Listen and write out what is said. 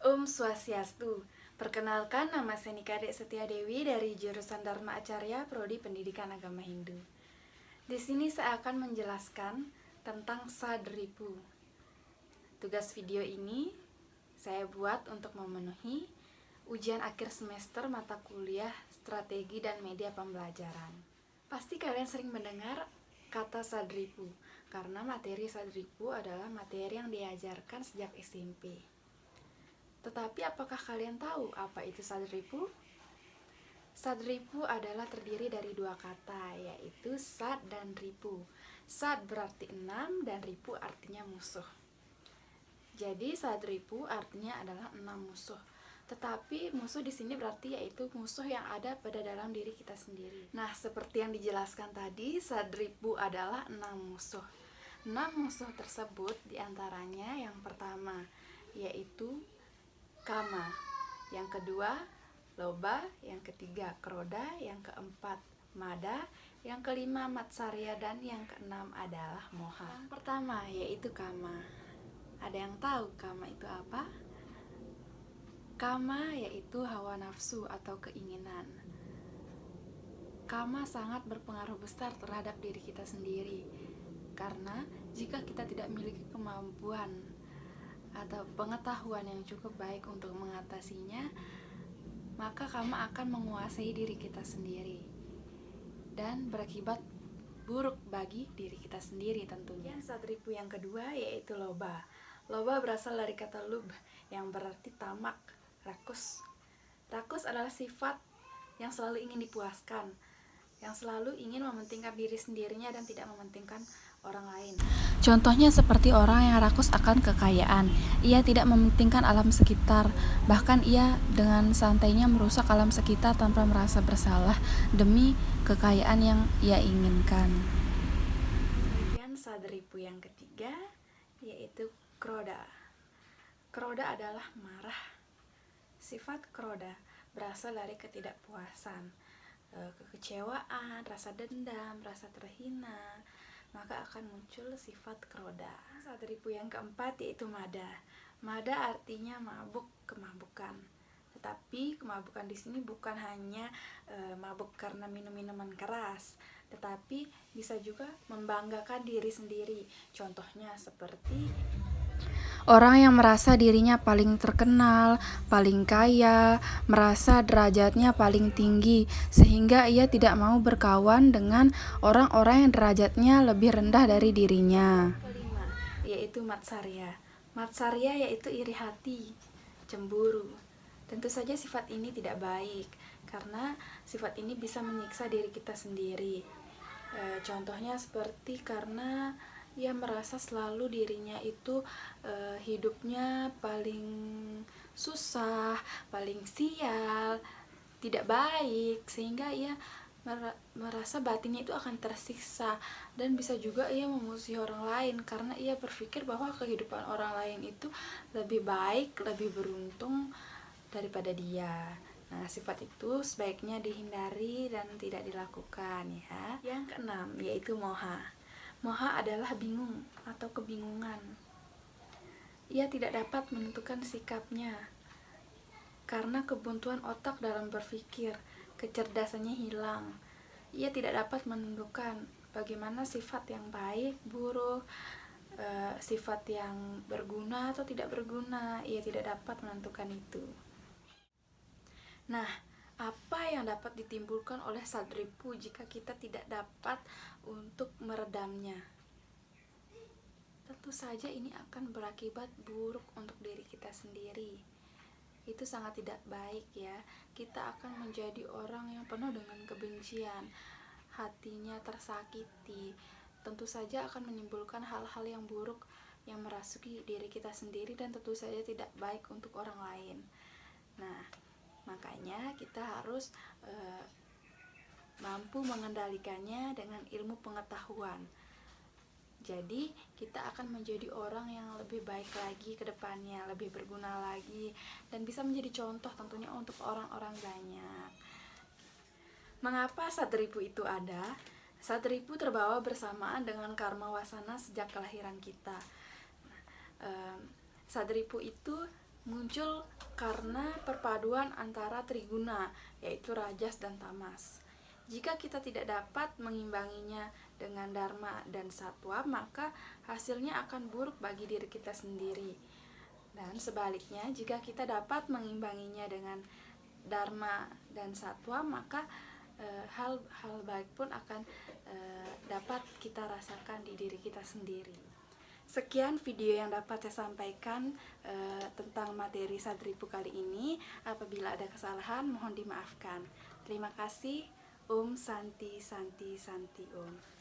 Om Swastiastu. Perkenalkan, nama saya Nikade Setia Dewi dari jurusan Dharma Acarya Prodi Pendidikan Agama Hindu. Di sini saya akan menjelaskan tentang Sadripu. Tugas video ini saya buat untuk memenuhi ujian akhir semester mata kuliah Strategi dan Media Pembelajaran. Pasti kalian sering mendengar kata Sadripu, karena materi Sadripu adalah materi yang diajarkan sejak SMP. Tetapi apakah kalian tahu apa itu Sadripu? Sadripu adalah terdiri dari dua kata, yaitu Sad dan Ripu. Sad berarti 6 dan Ripu artinya musuh. Jadi Sadripu artinya adalah 6 musuh. Tetapi musuh di sini berarti yaitu musuh yang ada pada dalam diri kita sendiri. Nah, seperti yang dijelaskan tadi, Sadripu adalah 6 musuh. 6 musuh tersebut diantaranya yang pertama yaitu Kama, yang kedua Loba, yang ketiga Kroda, yang keempat Mada, yang kelima Matsarya, dan yang keenam adalah Moha. Yang pertama yaitu Kama. Ada yang tahu Kama itu apa? Kama yaitu hawa nafsu atau keinginan. Kama sangat berpengaruh besar terhadap diri kita sendiri, karena jika kita tidak memiliki kemampuan atau pengetahuan yang cukup baik untuk mengatasinya, maka kama akan menguasai diri kita sendiri dan berakibat buruk bagi diri kita sendiri tentunya. Sadripu yang kedua yaitu Loba. Loba berasal dari kata lub yang berarti tamak, rakus. Rakus adalah sifat yang selalu ingin dipuaskan, yang selalu ingin mementingkan diri sendirinya dan tidak mementingkan orang lain. Contohnya seperti orang yang rakus akan kekayaan. Ia tidak mementingkan alam sekitar, bahkan ia dengan santainya merusak alam sekitar tanpa merasa bersalah demi kekayaan yang ia inginkan. Kemudian Sadripu yang ketiga yaitu Kroda. Kroda adalah marah. Sifat Kroda berasal dari ketidakpuasan, kekecewaan, rasa dendam, rasa terhina, maka akan muncul sifat Kroda. Sadripu yang keempat yaitu Mada. Mada artinya mabuk, kemabukan. Tetapi kemabukan di sini bukan hanya mabuk karena minum minuman keras, tetapi bisa juga membanggakan diri sendiri. Contohnya seperti orang yang merasa dirinya paling terkenal, paling kaya, merasa derajatnya paling tinggi, sehingga ia tidak mau berkawan dengan orang-orang yang derajatnya lebih rendah dari dirinya. Kelima, yaitu Matsarya. Matsarya yaitu iri hati, cemburu. Tentu saja sifat ini tidak baik, karena sifat ini bisa menyiksa diri kita sendiri. Contohnya seperti karena ia merasa selalu dirinya itu hidupnya paling susah, paling sial, tidak baik, sehingga ia merasa batinnya itu akan tersiksa, dan bisa juga ia memusuhi orang lain karena ia berpikir bahwa kehidupan orang lain itu lebih baik, lebih beruntung daripada dia. Nah, sifat itu sebaiknya dihindari dan tidak dilakukan ya. Yang keenam yaitu Moha. Moha adalah bingung atau kebingungan. Ia tidak dapat menentukan sikapnya karena kebuntuan otak dalam berpikir, kecerdasannya hilang. Ia tidak dapat menentukan bagaimana sifat yang baik, buruk, sifat yang berguna atau tidak berguna. Ia tidak dapat menentukan itu. Nah, apa yang dapat ditimbulkan oleh Sadripu jika kita tidak dapat untuk meredamnya? Tentu saja ini akan berakibat buruk untuk diri kita sendiri. Itu sangat tidak baik ya. Kita akan menjadi orang yang penuh dengan kebencian, hatinya tersakiti. Tentu saja akan menimbulkan hal-hal yang buruk yang merasuki diri kita sendiri dan tentu saja tidak baik untuk orang lain. Nah, makanya kita harus mampu mengendalikannya dengan ilmu pengetahuan. Jadi kita akan menjadi orang yang lebih baik lagi ke depannya, lebih berguna lagi, dan bisa menjadi contoh tentunya untuk orang-orang banyak. Mengapa Sadripu itu ada? Sadripu terbawa bersamaan dengan karma wasana sejak kelahiran kita. Sadripu itu muncul karena perpaduan antara triguna, yaitu rajas dan tamas. Jika kita tidak dapat mengimbanginya dengan dharma dan satwa, maka hasilnya akan buruk bagi diri kita sendiri. Dan sebaliknya, jika kita dapat mengimbanginya dengan dharma dan satwa, maka hal baik pun akan dapat kita rasakan di diri kita sendiri. Sekian video yang dapat saya sampaikan tentang materi Sadripu kali ini. Apabila ada kesalahan, mohon dimaafkan. Terima kasih. Om Santi Santi Santi Om.